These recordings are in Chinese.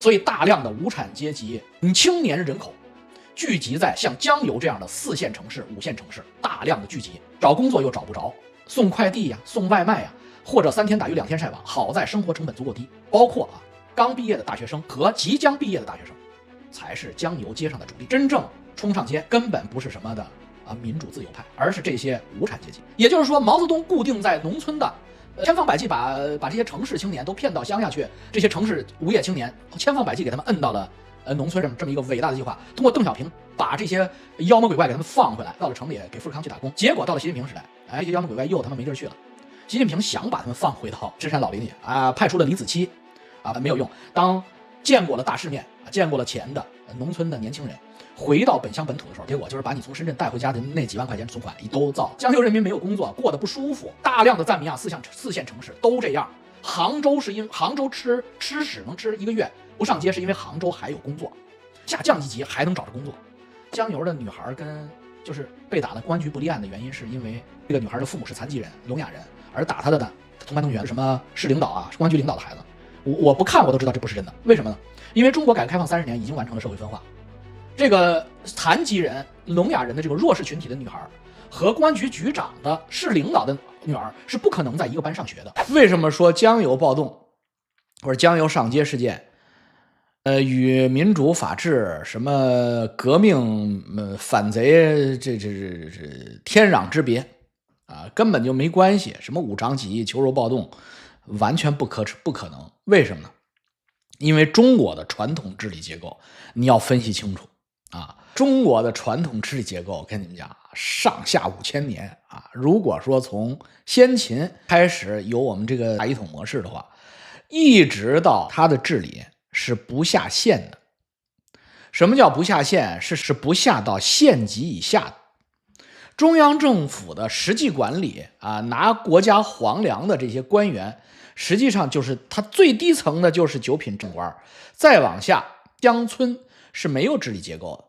所以大量的无产阶级青年人口聚集在像江油这样的4线城市、5线城市，大量的聚集，找工作又找不着，送快递呀、送外卖呀，或者3天打鱼2天晒网。好在生活成本足够低，包括刚毕业的大学生和即将毕业的大学生，才是江油街上的主力。真正冲上街根本不是什么的民主自由派，而是这些无产阶级。也就是说，毛泽东固定在农村的千方百计把这些城市青年都骗到乡下去，这些城市无业青年千方百计给他们摁到了农村这么一个伟大的计划。通过邓小平把这些妖魔鬼怪给他们放回来，到了城里给富士康去打工。结果到了习近平时代，这些妖魔鬼怪又他妈没地儿去了。习近平想把他们放回到深山老林里派出了李子柒没有用。当见过了大世面、见过了钱的农村的年轻人回到本乡本土的时候，结果就是把你从深圳带回家的那几万块钱存款一都造。江油人民没有工作，过得不舒服。大量的赞米亚四线城市都这样。杭州是因为杭州吃屎能吃1个月，不上街是因为杭州还有工作，下降一级还能找着工作。江油的女孩就是被打的公安局不立案的原因，是因为这个女孩的父母是残疾人、聋哑人，而打她的同班同学什么市领导是公安局领导的孩子。我不看我都知道这不是真的。为什么呢？因为中国改革开放30年已经完成了社会分化。这个残疾人、聋哑人的这个弱势群体的女孩和公安局局长的市领导的女儿是不可能在一个班上学的。为什么说江油暴动或者江油上街事件与民主法治什么革命反贼这天壤之别根本就没关系。什么五常起义、求肉暴动完全不可能。为什么呢？因为中国的传统治理结构你要分析清楚中国的传统治理结构跟你们讲上下5000年如果说从先秦开始有我们这个大一统模式的话，一直到它的治理是不下县的。什么叫不下县？是不下到县级以下的。中央政府的实际管理拿国家皇粮的这些官员，实际上就是他最低层的就是9品正官，再往下乡村是没有治理结构的。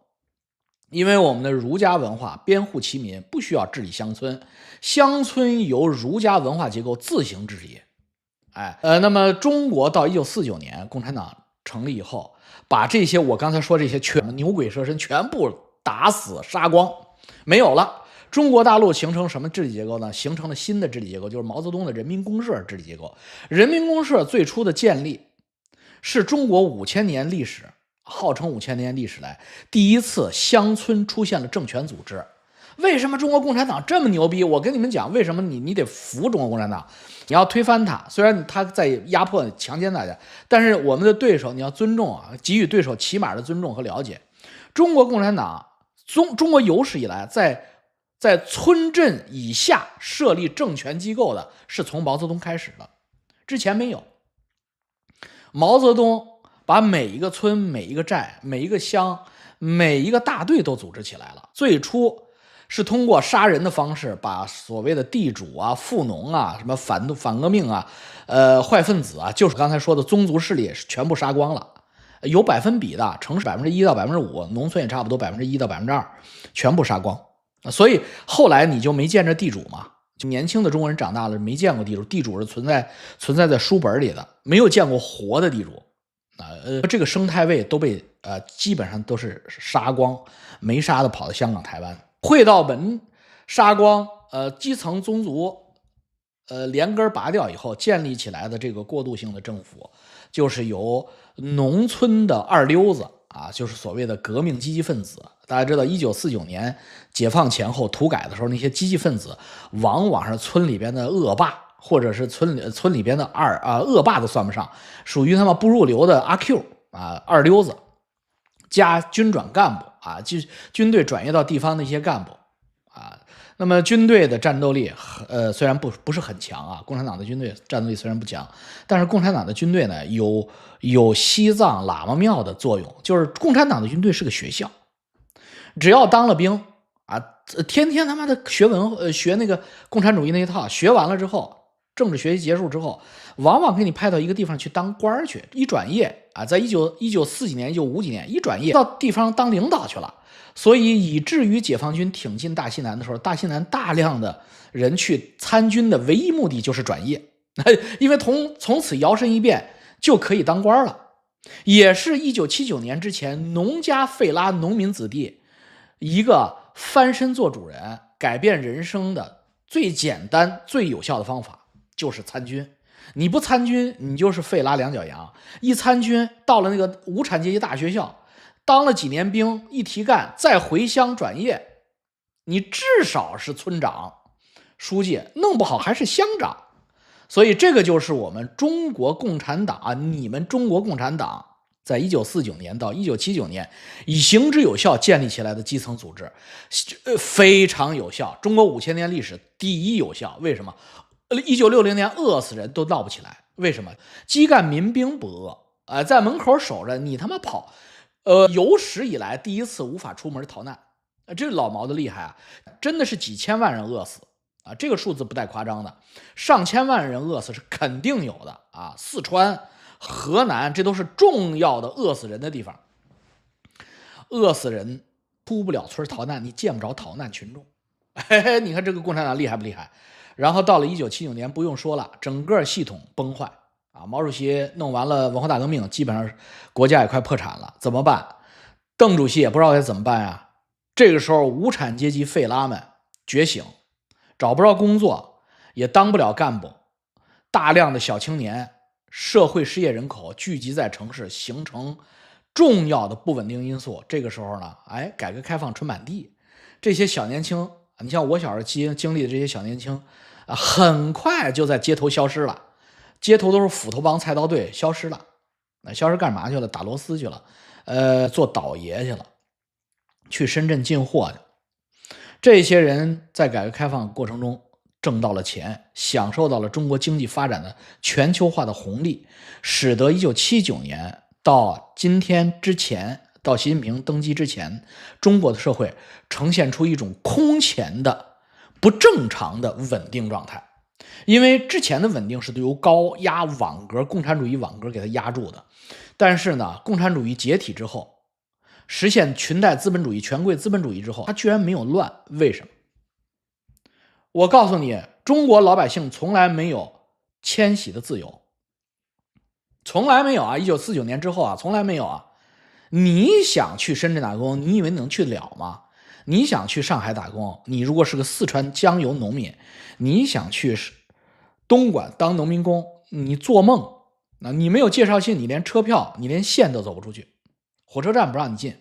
因为我们的儒家文化编户齐民，不需要治理乡村，乡村由儒家文化结构自行治理。那么中国到1949年共产党成立以后，把这些我刚才说这些牛鬼蛇神全部打死杀光，没有了。中国大陆形成什么治理结构呢？形成了新的治理结构，就是毛泽东的人民公社治理结构。人民公社最初的建立是中国5000年历史，号称5000年历史来第一次乡村出现了政权组织。为什么中国共产党这么牛逼？我跟你们讲，为什么你得服中国共产党，你要推翻他。虽然他在压迫强奸大家，但是我们的对手你要尊重给予对手起码的尊重和了解。中国共产党中国有史以来在村镇以下设立政权机构的是从毛泽东开始的，之前没有。毛泽东把每一个村、每一个寨、每一个乡、每一个大队都组织起来了。最初是通过杀人的方式，把所谓的地主富农什么反革命坏分子就是刚才说的宗族势力全部杀光了。有百分比的，城市1%到5%，农村也差不多1%到2%，全部杀光。所以后来你就没见着地主嘛？就年轻的中国人长大了没见过地主，地主是存在在书本里的，没有见过活的地主。这个生态位都被基本上都是杀光，没杀的跑到香港、台湾。会道门杀光，基层宗族连根拔掉以后建立起来的这个过渡性的政府，就是由农村的二流子就是所谓的革命积极分子。大家知道1949年解放前后土改的时候，那些积极分子往往是村里边的恶霸，或者是村里边的恶霸都算不上，属于他们不入流的阿 Q 二流子加军转干部军队转移到地方的一些干部那么军队的战斗力虽然不是很强共产党的军队战斗力虽然不强，但是共产党的军队呢有西藏喇嘛庙的作用，就是共产党的军队是个学校，只要当了兵天天他妈的学那个共产主义那一套，学完了之后，政治学习结束之后，往往给你派到一个地方去当官去，一转业在1940几年、1950几年一转业到地方当领导去了。所以以至于解放军挺进大西南的时候，大西南大量的人去参军的唯一目的就是转业，因为从此摇身一变就可以当官了也是1979年之前农家费拉农民子弟一个翻身做主人、改变人生的最简单、最有效的方法，就是参军。你不参军，你就是费拉两脚羊。一参军，到了那个无产阶级大学校，当了几年兵，一提干，再回乡转业，你至少是村长、书记，弄不好还是乡长。所以这个就是我们中国共产党啊，你们中国共产党在1949年到1979年以行之有效建立起来的基层组织，非常有效。中国5000年历史第一有效。为什么？1960年饿死人都闹不起来，为什么？基干民兵不饿，在门口守着，你他妈跑，有史以来第一次无法出门逃难，这老毛的厉害啊，真的是几千万人饿死啊，这个数字不带夸张的，上千万人饿死是肯定有的啊。四川、河南这都是重要的饿死人的地方，饿死人出不了村逃难，你见不着逃难群众。嘿嘿，你看这个共产党厉害不厉害？然后到了1979年，不用说了，整个系统崩坏啊！毛主席弄完了文化大革命，基本上国家也快破产了，怎么办？邓主席也不知道该怎么办呀。这个时候，无产阶级费拉们觉醒，找不着工作，也当不了干部，大量的小青年、社会失业人口聚集在城市，形成重要的不稳定因素。这个时候呢，改革开放春满地，这些小年轻，你像我小时候经历的这些小年轻，很快就在街头消失了，街头都是斧头帮、菜刀队，消失了。消失干嘛去了？打螺丝去了，做倒爷去了，去深圳进货去。这些人在改革开放过程中挣到了钱，享受到了中国经济发展的全球化的红利，使得1979年到今天之前，到习近平登基之前，中国的社会呈现出一种空前的不正常的稳定状态。因为之前的稳定是由高压网格、共产主义网格给它压住的，但是呢，共产主义解体之后，实现裙带资本主义、权贵资本主义之后，它居然没有乱。为什么？我告诉你，中国老百姓从来没有迁徙的自由，从来没有啊！1949年之后啊，从来没有啊！你想去深圳打工，你以为能去了吗？你想去上海打工，你如果是个四川江油农民，你想去东莞当农民工，你做梦！你没有介绍信，你连车票，你连线都走不出去，火车站不让你进。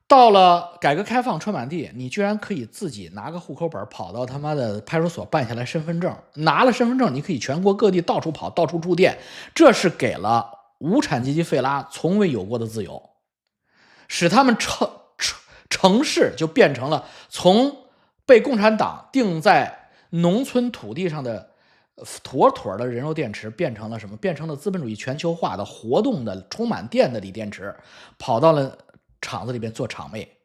到了改革开放春满地，你居然可以自己拿个户口本跑到他妈的派出所办下来身份证，拿了身份证你可以全国各地到处跑，到处住店，这是给了无产阶级费拉从未有过的自由，使他们城市就变成了从被共产党定在农村土地上的妥妥的人肉电池，变成了什么？变成了资本主义全球化的活动的充满电的锂电池，跑到了厂子里边做厂妹。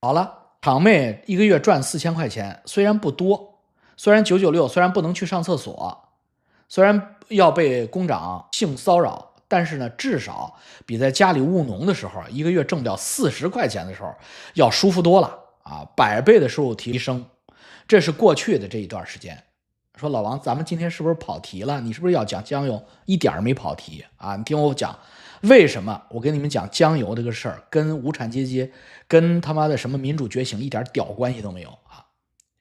好了，厂妹一个月赚4000块钱，虽然不多，虽然996，虽然不能去上厕所，虽然要被工长性骚扰，但是呢，至少比在家里务农的时候一个月挣不了40块钱的时候要舒服多了啊！100倍的收入提升，这是过去的这一段时间。说老王，咱们今天是不是跑题了？你是不是要讲江油？一点没跑题啊！你听我讲，为什么我跟你们讲江油这个事儿跟无产阶级、跟他妈的什么民主觉醒一点屌关系都没有啊！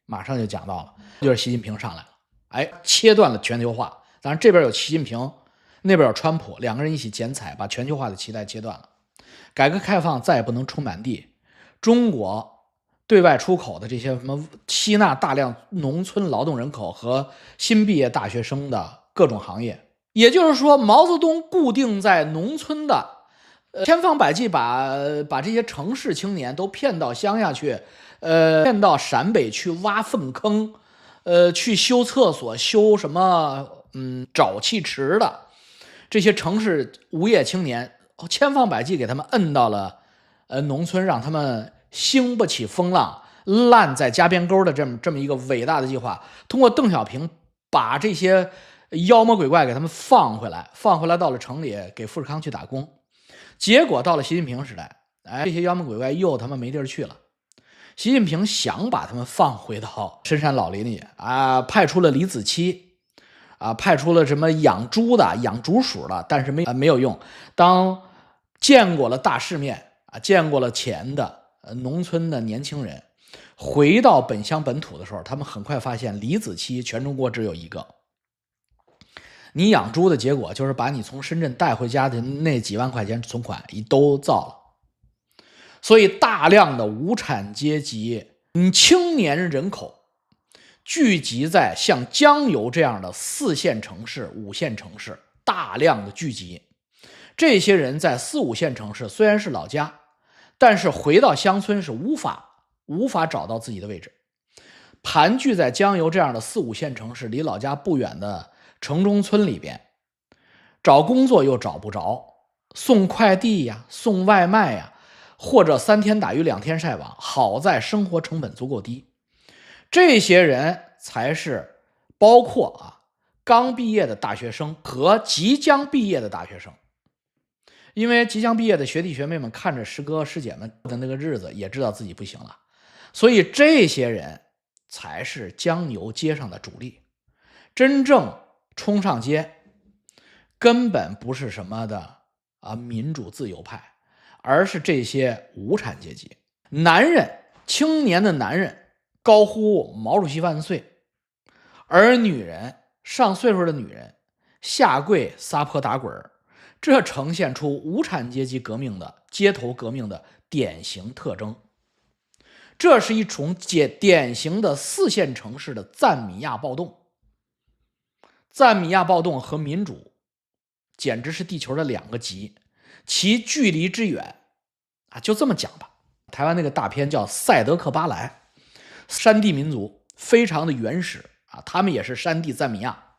马上就讲到了，就是习近平上来了，切断了全球化。当然这边有习近平，那边有川普，两个人一起剪彩，把全球化的脐带切断了。改革开放再也不能充满地，中国对外出口的这些什么吸纳大量农村劳动人口和新毕业大学生的各种行业，也就是说，毛泽东固定在农村的，千方百计把这些城市青年都骗到乡下去，骗到陕北去挖粪坑，去修厕所、修什么沼气池的这些城市无业青年，千方百计给他们摁到了农村，让他们兴不起风浪，烂在家边沟的这么一个伟大的计划，通过邓小平把这些妖魔鬼怪给他们放回来到了城里给富士康去打工。结果到了习近平时代，这些妖魔鬼怪又他妈没地儿去了。习近平想把他们放回到深山老林里啊，派出了李子柒派出了什么养猪的、养竹鼠的，但是没有用。当见过了大世面见过了钱的农村的年轻人回到本乡本土的时候，他们很快发现李子柒全中国只有一个。你养猪的结果就是把你从深圳带回家的那几万块钱存款都造了。所以大量的无产阶级青年人口聚集在像江油这样的4线城市、5线城市，大量的聚集。这些人在4、5线城市虽然是老家，但是回到乡村是无法找到自己的位置。盘踞在江油这样的4、5线城市，离老家不远的城中村里边，找工作又找不着，送快递呀、送外卖呀，或者3天打鱼2天晒网，好在生活成本足够低。这些人才是包括刚毕业的大学生和即将毕业的大学生。因为即将毕业的学弟学妹们看着师哥师姐们的那个日子，也知道自己不行了，所以这些人才是江油街上的主力。真正冲上街根本不是什么的民主自由派，而是这些无产阶级男人，青年的男人高呼毛主席万岁，而女人，上岁数的女人下跪撒泼打滚，这呈现出无产阶级革命的街头革命的典型特征。这是一种典型的4线城市的赞米亚暴动。赞米亚暴动和民主简直是地球的2个极，其距离之远就这么讲吧。台湾那个大片叫《赛德克巴莱》，山地民族非常的原始他们也是山地赞米亚，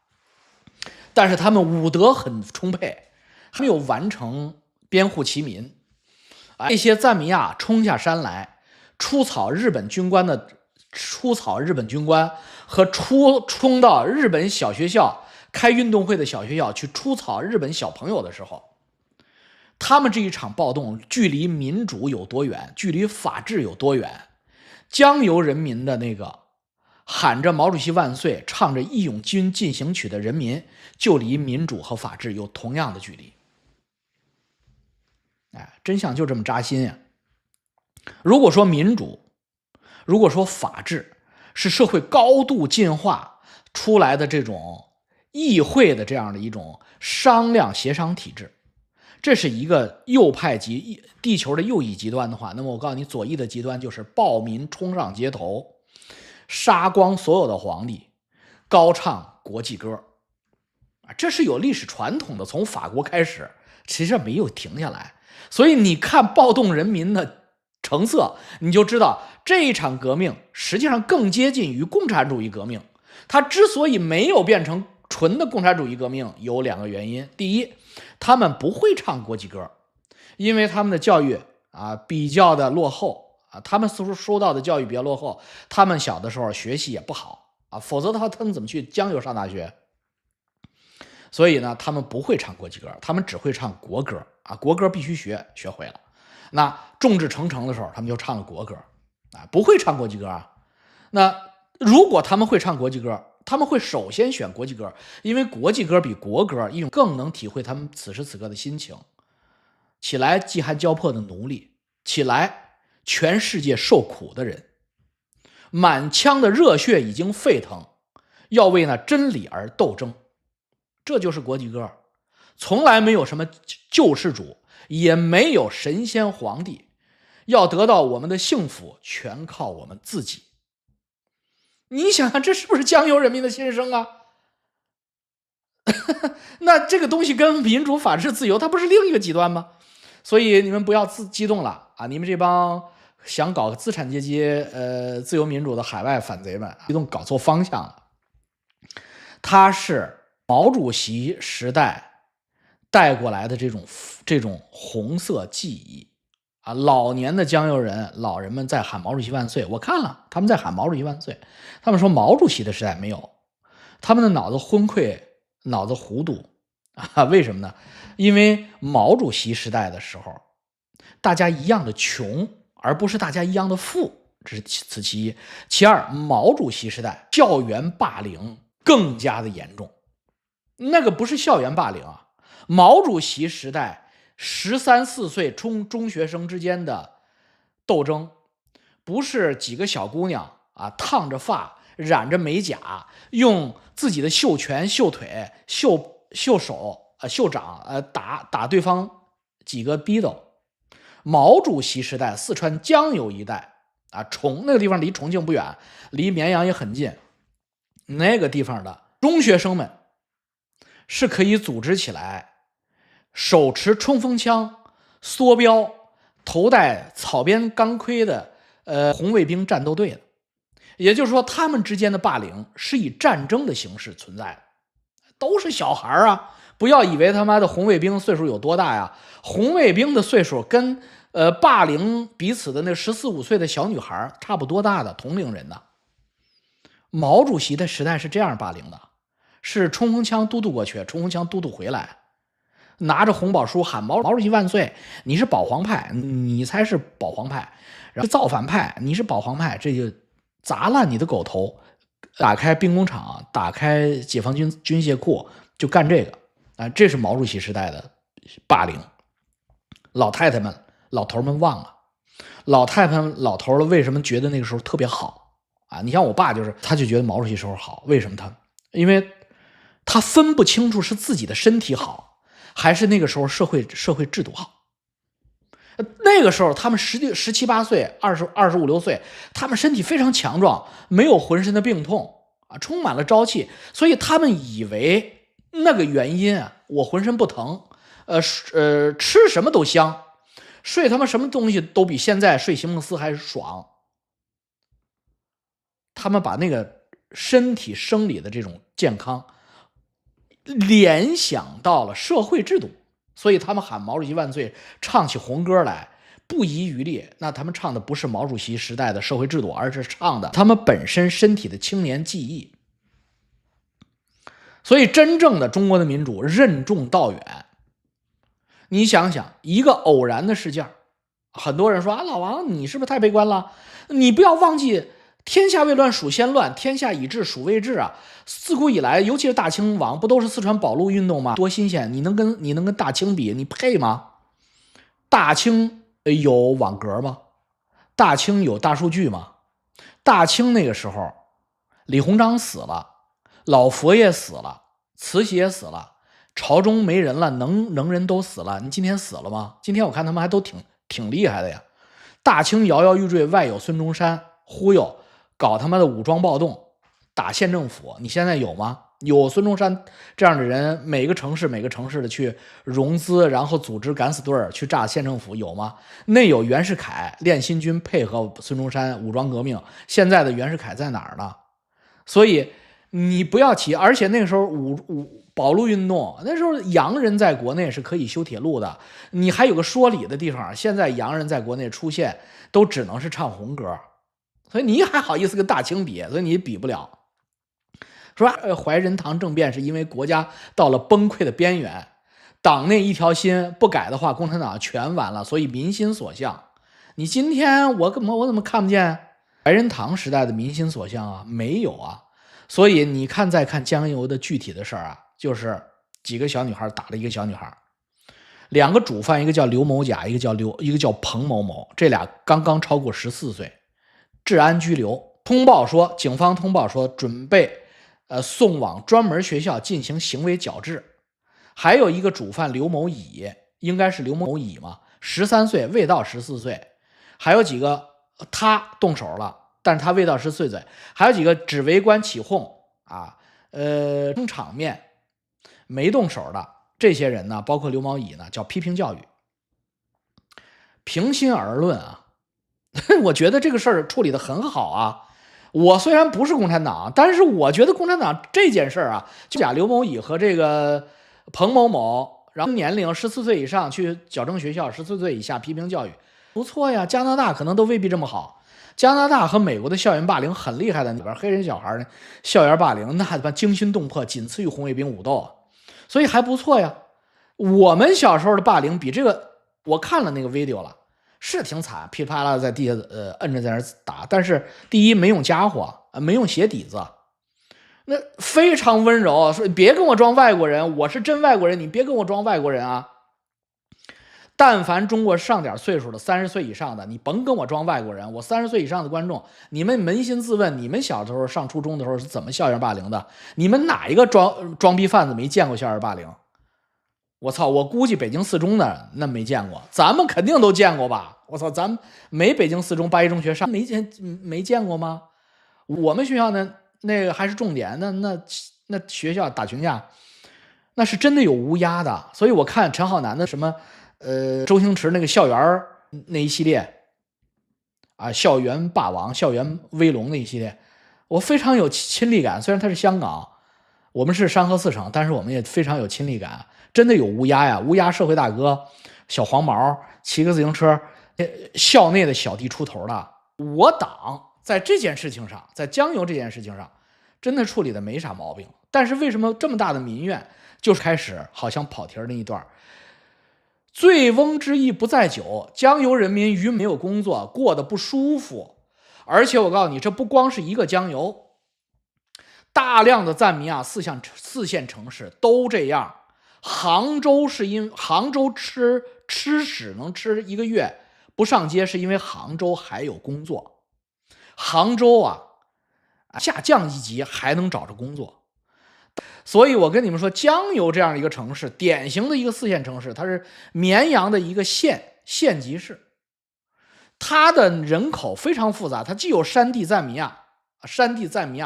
但是他们武德很充沛，还没有完成编户齐民。这些赞米亚冲下山来，出草日本军官和冲到日本小学校开运动会的小学校去出草日本小朋友的时候，他们这一场暴动距离民主有多远，距离法治有多远？江油人民的那个喊着毛主席万岁，唱着义勇军进行曲的人民，就离民主和法治有同样的距离。真相就这么扎心呀！如果说民主，如果说法治是社会高度进化出来的这种议会的这样的一种商量协商体制，这是一个右派极地球的右翼极端的话，那么我告诉你，左翼的极端就是暴民冲上街头，杀光所有的皇帝，高唱国际歌。这是有历史传统的，从法国开始其实没有停下来。所以你看暴动人民的成色，你就知道这一场革命实际上更接近于共产主义革命。它之所以没有变成纯的共产主义革命，有2个原因。第一，他们不会唱国际歌，因为他们的教育比较的落后他们收到的教育比较落后，他们小的时候学习也不好否则的话他们怎么去江油上大学？所以呢，他们不会唱国际歌，他们只会唱国歌国歌必须学会了。那众志成城的时候，他们就唱了国歌不会唱国际歌那如果他们会唱国际歌，他们会首先选国际歌，因为国际歌比国歌一种更能体会他们此时此刻的心情。起来饥寒交迫的奴隶，起来全世界受苦的人，满腔的热血已经沸腾，要为那真理而斗争。这就是国际歌，从来没有什么救世主，也没有神仙皇帝，要得到我们的幸福全靠我们自己。你想想，这是不是江油人民的心声那这个东西跟民主法治自由它不是另一个极端吗？所以你们不要激动了你们这帮想搞资产阶级自由民主的海外反贼们激动搞错方向了。它是毛主席时代带过来的这种红色记忆老年的江油人老人们在喊毛主席万岁，我看了他们在喊毛主席万岁，他们说毛主席的时代没有，他们的脑子昏聩，脑子糊涂为什么呢？因为毛主席时代的时候大家一样的穷，而不是大家一样的富，这是此其一。其二，毛主席时代校园霸凌更加的严重那个不是校园霸凌啊，毛主席时代13、14岁中学生之间的斗争，不是几个小姑娘啊烫着发、染着美甲，用自己的秀拳、秀腿、秀手、秀掌打对方几个逼斗。毛主席时代，四川江油一带啊，那个地方离重庆不远，离绵阳也很近。那个地方的中学生们是可以组织起来，手持冲锋枪、梭镖、头戴草编钢盔的红卫兵战斗队的。也就是说，他们之间的霸凌是以战争的形式存在的，都是小孩啊！不要以为他妈的红卫兵岁数有多大呀，红卫兵的岁数跟霸凌彼此的那14、15岁的小女孩差不多大的同龄人呢。毛主席的时代是这样霸凌的，是冲锋枪嘟嘟过去，冲锋枪嘟嘟回来，拿着红宝书喊毛主席万岁，你是保皇派，你才是保皇派，然后造反派，你是保皇派，这就砸烂你的狗头，打开兵工厂，打开解放军军械库，就干这个啊！这是毛主席时代的霸凌。老太太们、老头们忘了，老太太们、老头了为什么觉得那个时候特别好啊？你像我爸他就觉得毛主席时候好，为什么因为他分不清楚是自己的身体好，还是那个时候社会制度好。那个时候他们17、18岁、25、26岁，他们身体非常强壮，没有浑身的病痛啊，充满了朝气，所以他们以为那个原因啊，我浑身不疼，吃什么都香，睡他妈什么东西都比现在睡席梦思还爽。他们把那个身体生理的这种健康联想到了社会制度，所以他们喊毛主席万岁，唱起红歌来不遗余力。那他们唱的不是毛主席时代的社会制度，而是唱的他们本身身体的青年记忆。所以真正的中国的民主任重道远。你想想一个偶然的事件，很多人说啊，老王你是不是太悲观了？你不要忘记天下未乱属先乱，天下已治属未治啊！自古以来，尤其是大清王，不都是四川保路运动吗？多新鲜！你能跟大清比？你配吗？大清有网格吗？大清有大数据吗？大清那个时候，李鸿章死了，老佛爷死了，慈禧也死了，朝中没人了，能人都死了。你今天死了吗？今天我看他们还都挺厉害的呀。大清摇摇欲坠，外有孙中山忽悠。搞他妈的武装暴动，打县政府，你现在有吗？有孙中山这样的人，每个城市的去融资，然后组织敢死队去炸县政府，有吗？内有袁世凯练新军，配合孙中山武装革命，现在的袁世凯在哪儿呢？所以你不要提，而且那个时候保路运动，那时候洋人在国内是可以修铁路的，你还有个说理的地方。现在洋人在国内出现，都只能是唱红歌。所以你还好意思跟大清比？所以你比不了。说怀仁堂政变是因为国家到了崩溃的边缘，党内一条心，不改的话，共产党全完了。所以民心所向。你今天我怎么看不见怀仁堂时代的民心所向啊？没有啊。所以你再看江油的具体的事儿啊，就是几个小女孩打了一个小女孩，两个主犯，一个叫刘某甲，一个叫彭某某，这俩刚刚超过14岁。治安拘留，警方通报说准备送往专门学校进行行为矫治。还有一个主犯刘某乙，应该是刘某乙嘛，13岁，未到14岁。还有几个他动手了，但是他未到14岁。还有几个只围观起哄啊，撑场面没动手的这些人呢，包括刘某乙呢，叫批评教育。平心而论啊，我觉得这个事儿处理得很好啊。我虽然不是共产党，但是我觉得共产党这件事儿啊，就贾刘某乙和这个彭某某，然后年龄14岁以上去矫正学校，14岁以下批评教育，不错呀。加拿大可能都未必这么好，加拿大和美国的校园霸凌很厉害的，里边黑人小孩呢，校园霸凌那他妈惊心动魄，仅次于红卫兵武斗，所以还不错呀。我们小时候的霸凌比这个，我看了那个 video 了。是挺惨，噼里啪啦在地下摁着在那打，但是第一没用家伙，没用鞋底子，那非常温柔，说别跟我装外国人，我是真外国人，你别跟我装外国人啊。但凡中国上点岁数的30岁以上的，你甭跟我装外国人。我30岁以上的观众，你们扪心自问，你们小时候上初中的时候是怎么校园霸凌的？你们哪一个装逼贩子没见过校园霸凌？我操！我估计北京四中的那没见过，咱们肯定都见过吧？我操！咱们没北京四中八一中学上没见过吗？我们学校呢，那个还是重点，那学校打群架，那是真的有乌鸦的。所以我看陈浩南的什么。周星驰那个校园那一系列啊，校园霸王、校园威龙那一系列，我非常有亲历感。虽然它是香港，我们是山河四省，但是我们也非常有亲历感。真的有乌鸦呀，乌鸦社会大哥，小黄毛骑个自行车，校内的小弟出头的。我党在这件事情上，在江油这件事情上，真的处理的没啥毛病。但是为什么这么大的民怨，就是开始好像跑题那一段。醉翁之意不在酒，江油人民没有工作，过得不舒服。而且我告诉你，这不光是一个江油，大量的赞米亚四线城市都这样。杭州吃屎能吃1个月，不上街是因为杭州还有工作。杭州啊，下降一级还能找着工作。所以我跟你们说，江油这样的一个城市，典型的一个4线城市，它是绵阳的一个县级市，它的人口非常复杂，它既有山地赞米亚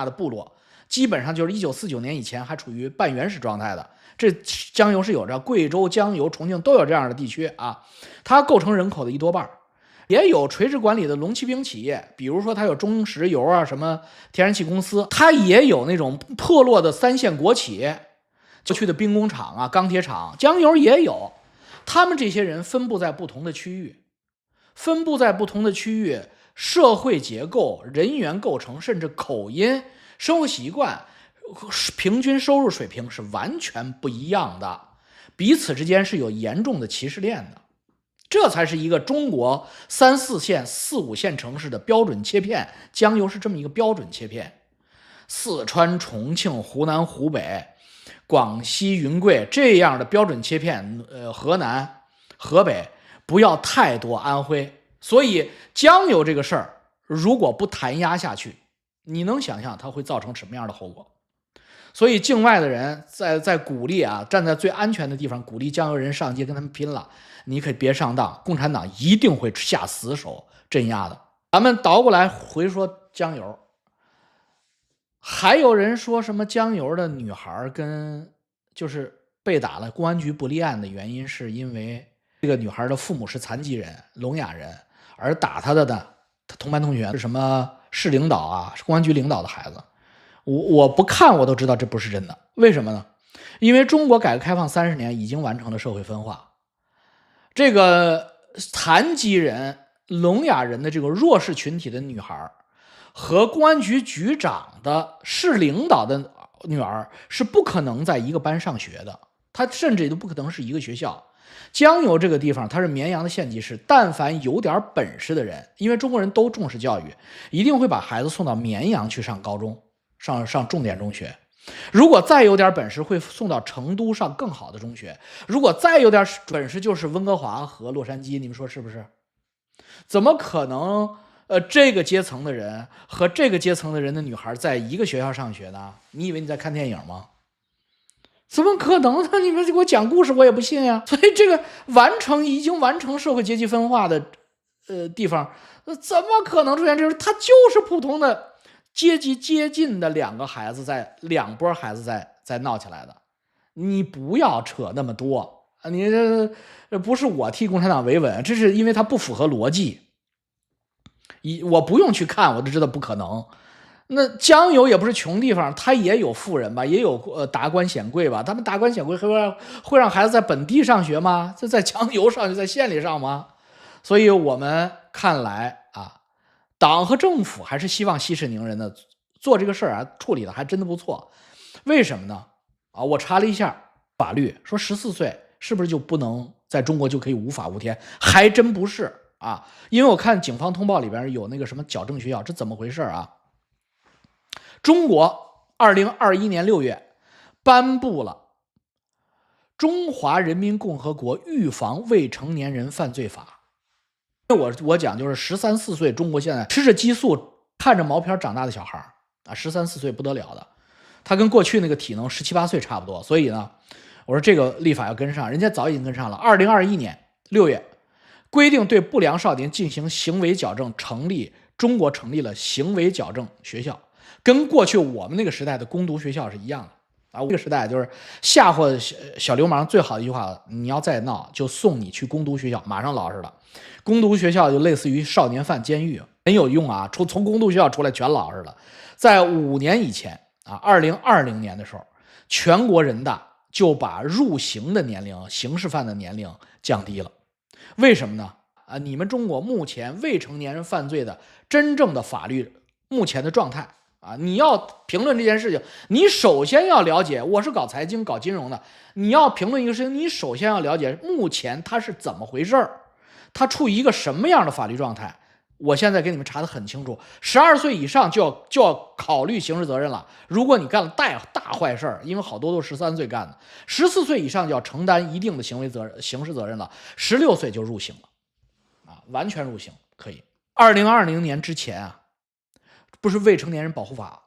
的部落，基本上就是1949年以前还处于半原始状态的。这江油是有着，贵州、江油、重庆都有这样的地区啊，它构成人口的1多半。也有垂直管理的龙骑兵企业，比如说它有中石油啊，什么天然气公司，它也有那种破落的3线国企，就去的兵工厂啊、钢铁厂，江油也有。他们这些人分布在不同的区域，社会结构、人员构成，甚至口音、生活习惯、平均收入水平是完全不一样的，彼此之间是有严重的歧视链的。这才是一个中国3、4线、4、5线城市的标准切片，江油是这么一个标准切片。四川、重庆、湖南、湖北、广西、云贵这样的标准切片，河南、河北不要太多，安徽。所以江油这个事儿如果不弹压下去，你能想象它会造成什么样的后果？所以境外的人在鼓励啊，站在最安全的地方鼓励江油人上街跟他们拼了，你可别上当，共产党一定会下死手镇压的。咱们倒过来回说江油，还有人说什么江油的女孩就是被打了公安局不立案的原因是因为这个女孩的父母是残疾人、聋哑人，而打她的呢，她同班同学是什么市领导啊，是公安局领导的孩子。我不看我都知道这不是真的，为什么呢？因为中国改革开放30年已经完成了社会分化，这个残疾人、聋哑人的这个弱势群体的女孩和公安局局长的市领导的女儿是不可能在一个班上学的，她甚至都不可能是一个学校。江油这个地方，它是绵阳的县级市，但凡有点本事的人，因为中国人都重视教育，一定会把孩子送到绵阳去上高中，上重点中学。如果再有点本事，会送到成都上更好的中学。如果再有点本事，就是温哥华和洛杉矶。你们说是不是？怎么可能？这个阶层的人和这个阶层的人的女孩在一个学校上学呢？你以为你在看电影吗？怎么可能呢？你们给我讲故事，我也不信呀。所以这个已经完成社会阶级分化的地方，怎么可能出现这种？它就是普通的阶级接近的两波孩子在闹起来的。你不要扯那么多，你这不是我替共产党维稳，这是因为它不符合逻辑。我不用去看，我就知道不可能。那江油也不是穷地方，它也有富人吧，也有达官显贵吧。他们达官显贵会让孩子在本地上学吗？在江油上学，在县里上吗？所以我们看来啊，党和政府还是希望息事宁人的，做这个事儿啊，处理的还真的不错。为什么呢？我查了一下法律，说14岁是不是就不能在中国就可以无法无天？还真不是啊，因为我看警方通报里边有那个什么矫正学校，这怎么回事啊？中国2021年6月颁布了中华人民共和国预防未成年人犯罪法。我讲就是13、14岁，中国现在吃着激素看着毛片长大的小孩啊，13、14岁不得了的，他跟过去那个体能17、18岁差不多。所以呢，我说这个立法要跟上，人家早已经跟上了。2021年6月规定对不良少年进行行为矫正，中国成立了行为矫正学校，跟过去我们那个时代的攻读学校是一样的。这个时代就是吓唬小流氓最好的一句话，你要再闹就送你去攻读学校，马上老实了。攻读学校就类似于少年犯监狱，很有用啊，从攻读学校出来全老实了。在5年以前2020年的时候，全国人大就把入刑的年龄，刑事犯的年龄降低了。为什么呢？你们中国目前未成年人犯罪的真正的法律目前的状态你要评论这件事情，你首先要了解，我是搞财经搞金融的，你要评论一个事情，你首先要了解目前它是怎么回事，它处于一个什么样的法律状态。我现在给你们查得很清楚，12岁以上就要考虑刑事责任了。如果你干了大坏事，因为好多都是13岁干的，14岁以上就要承担一定的刑事责任了，16岁就入刑了完全入刑可以。2020年之前不是未成年人保护法，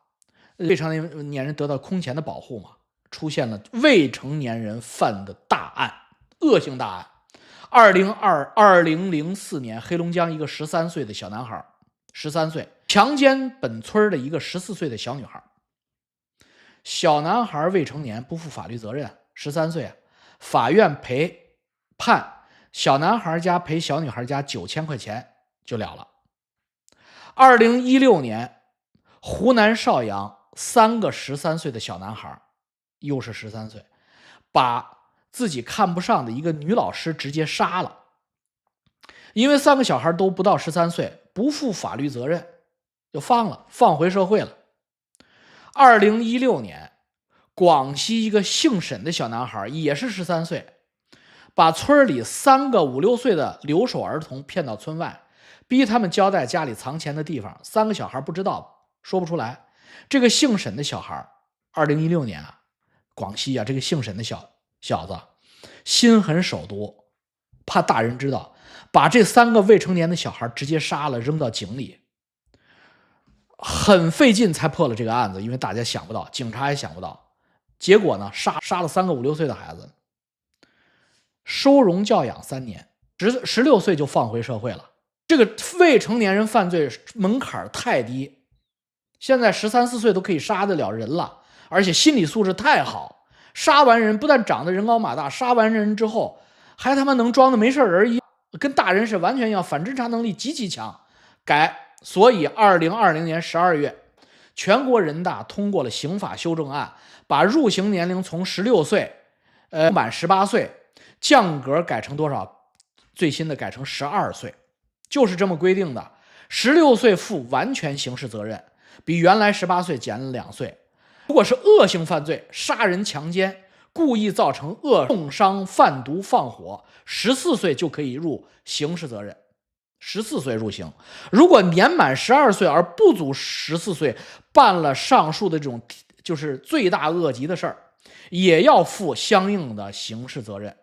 未成年人得到空前的保护吗？出现了未成年人犯的大案，恶性大案。2004年，黑龙江一个13岁的小男孩，13岁强奸本村的一个14岁的小女孩。小男孩未成年，不负法律责任，13岁法院判小男孩家赔小女孩家9000块钱就了了。2016年，湖南邵阳3个13岁的小男孩，又是13岁，把自己看不上的一个女老师直接杀了。因为3个小孩都不到13岁，不负法律责任，就放回社会了。2016年，广西一个姓沈的小男孩，也是13岁，把村里3个5、6岁的留守儿童骗到村外，逼他们交代家里藏钱的地方。3个小孩不知道，说不出来。这个姓沈的小孩，2016年广西这个姓沈的小子心狠手毒，怕大人知道，把这3个未成年的小孩直接杀了，扔到井里。很费劲才破了这个案子，因为大家想不到，警察也想不到。结果呢，杀了3个5、6岁的孩子，收容教养3年，16岁就放回社会了。这个未成年人犯罪门槛太低，现在13、14岁都可以杀得了人了，而且心理素质太好，杀完人不但长得人高马大，杀完人之后还他妈能装的没事人一样，跟大人是完全一样，反侦查能力极其强。所以2020年12月，全国人大通过了刑法修正案，把入刑年龄从16岁满18岁降格改成多少？最新的改成12岁，就是这么规定的。16岁负完全刑事责任，比原来18岁减了2岁。如果是恶性犯罪，杀人、强奸、故意造成重伤、贩毒、放火，14岁就可以入刑事责任，14岁入刑。如果年满12岁而不足14岁，办了上述的这种就是罪大恶极的事儿，也要负相应的刑事责任，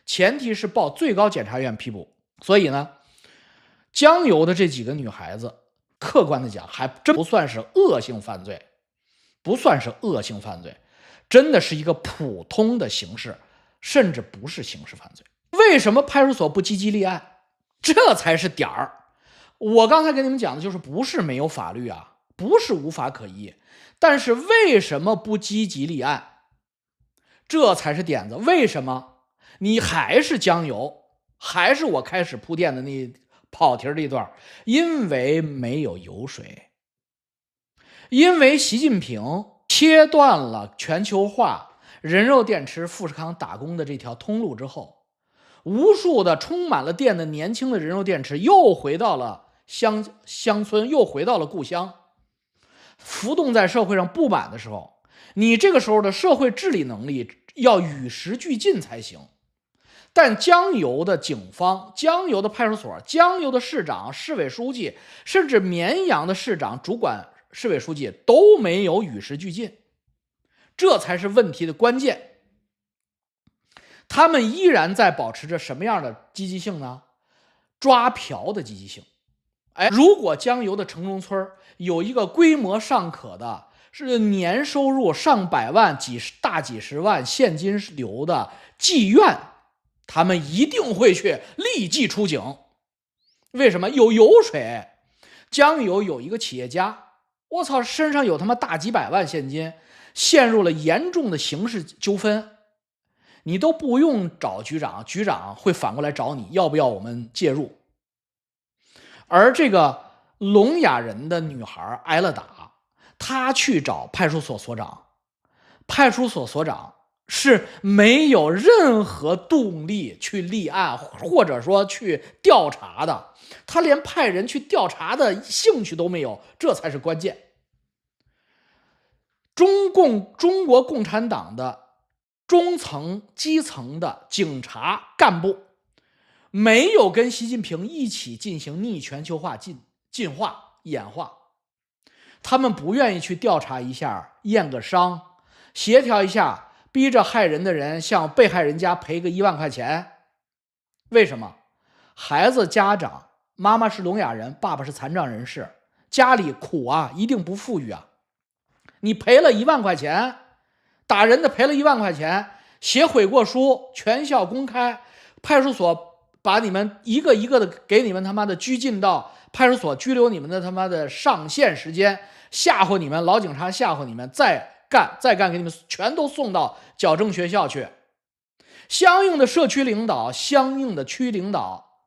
前提是报最高检察院批捕。所以呢，江油的这几个女孩子，客观的讲，还真不算是恶性犯罪，真的是一个普通的刑事，甚至不是刑事犯罪。为什么派出所不积极立案？这才是点儿。我刚才跟你们讲的就是不是没有法律不是无法可依，但是为什么不积极立案？这才是点子。为什么？你还是江油，还是我开始铺垫的那跑题这一段，因为没有油水，因为习近平切断了全球化人肉电池富士康打工的这条通路之后，无数的充满了电的年轻的人肉电池又回到了乡村，又回到了故乡，浮动在社会上不满的时候，你这个时候的社会治理能力要与时俱进才行。但江油的警方、江油的派出所、江油的市长、市委书记，甚至绵阳的市长主管市委书记都没有与时俱进，这才是问题的关键。他们依然在保持着什么样的积极性呢？抓嫖的积极性。如果江油的城中村有一个规模尚可的，是年收入上百万、大几十万现金流的妓院，他们一定会去立即出警。为什么？有油水。江油有一个企业家，我操，身上有他妈大几百万现金，陷入了严重的刑事纠纷，你都不用找局长，局长会反过来找你，要不要我们介入？而这个聋哑人的女孩挨了打，她去找派出所所长，派出所所长是没有任何动力去立案或者说去调查的，他连派人去调查的兴趣都没有，这才是关键。中国共产党的中层基层的警察干部没有跟习近平一起进行逆全球化进化演化，他们不愿意去调查一下，验个伤，协调一下，逼着害人的人向被害人家赔个1万块钱。为什么？孩子家长，妈妈是聋哑人，爸爸是残障人士，家里苦啊，一定不富裕啊。你赔了1万块钱，打人的赔了1万块钱，写悔过书，全校公开，派出所把你们一个一个的给你们他妈的拘禁到派出所，拘留你们的他妈的上限时间，吓唬你们，老警察吓唬你们，再干给你们全都送到矫正学校去。相应的社区领导，相应的区领导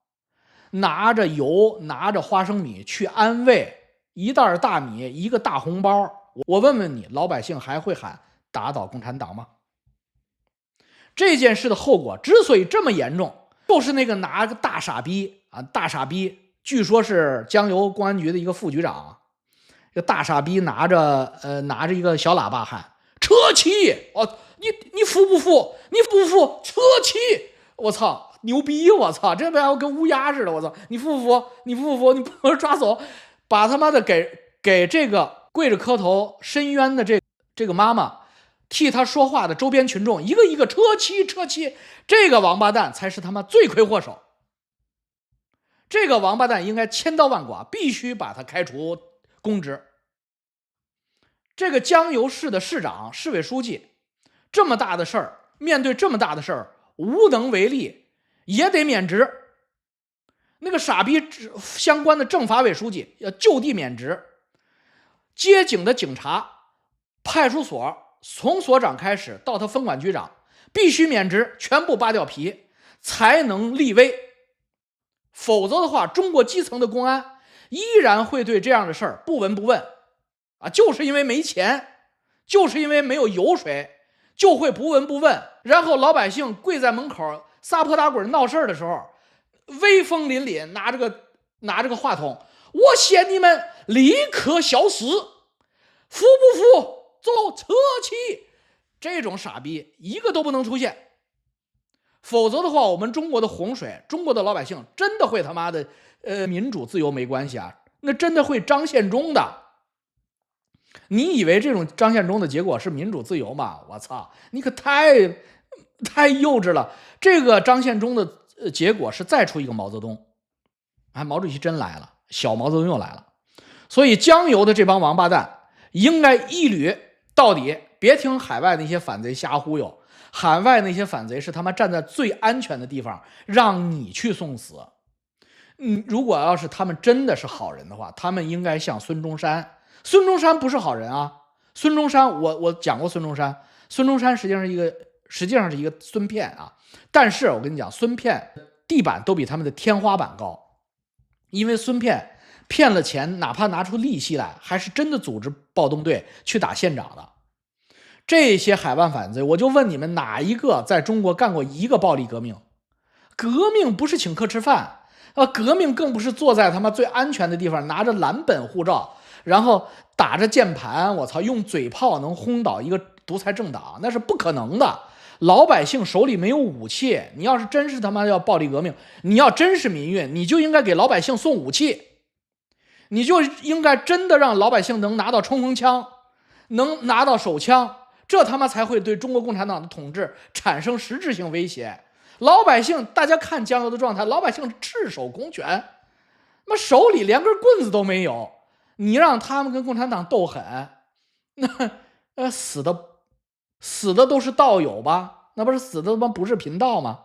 拿着油拿着花生米去安慰，一袋大米一个大红包，我问问你，老百姓还会喊打倒共产党吗？这件事的后果之所以这么严重，就是那个拿个大傻逼啊，大傻逼据说是江油公安局的一个副局长，这个大傻逼拿着一个小喇叭喊车骑哦，你服不服？你不服车骑！我操，牛逼！我操，这边跟乌鸦似的！我操，你服不服？你服不服？你不能抓走，把他妈的给这个跪着磕头申冤的这个妈妈替他说话的周边群众一个一个车骑，这个王八蛋才是他妈罪魁祸首。这个王八蛋应该千刀万剐，必须把他开除公职。这个江油市的市长、市委书记，这么大的事儿，面对这么大的事儿无能为力，也得免职。那个傻逼相关的政法委书记要就地免职。接警的警察、派出所从所长开始到他分管局长必须免职，全部扒掉皮才能立威。否则的话，中国基层的公安依然会对这样的事儿不闻不问啊，就是因为没钱，就是因为没有油水，就会不闻不问。然后老百姓跪在门口撒泼打滚闹事的时候，威风凛凛拿着个话筒，我限你们立刻消失，服不服？走车骑！这种傻逼一个都不能出现，否则的话，我们中国的洪水，中国的老百姓真的会他妈的民主自由没关系啊，那真的会张献忠的。你以为这种张献忠的结果是民主自由吗？我操，你可太幼稚了。这个张献忠的结果是再出一个毛泽东，毛主席真来了，小毛泽东又来了。所以江油的这帮王八蛋应该一捋到底，别听海外那些反贼瞎忽悠，海外那些反贼是他妈站在最安全的地方让你去送死。如果要是他们真的是好人的话，他们应该像孙中山。孙中山不是好人啊，孙中山我讲过孙中山实际上是一个孙骗啊。但是我跟你讲，孙骗地板都比他们的天花板高，因为孙骗骗了钱，哪怕拿出利息来，还是真的组织暴动队去打县长的。这些海外反贼，我就问你们，哪一个在中国干过一个暴力革命？革命不是请客吃饭革命更不是坐在他妈最安全的地方，拿着蓝本护照，然后打着键盘，我操，用嘴炮能轰倒一个独裁政党，那是不可能的。老百姓手里没有武器，你要是真是他妈要暴力革命，你要真是民运，你就应该给老百姓送武器。你就应该真的让老百姓能拿到冲锋枪，能拿到手枪，这他妈才会对中国共产党的统治产生实质性威胁。老百姓，大家看江油的状态，老百姓赤手空拳，手里连根棍子都没有，你让他们跟共产党斗狠，那死的都是道友吧？那不是死的不是贫道吗？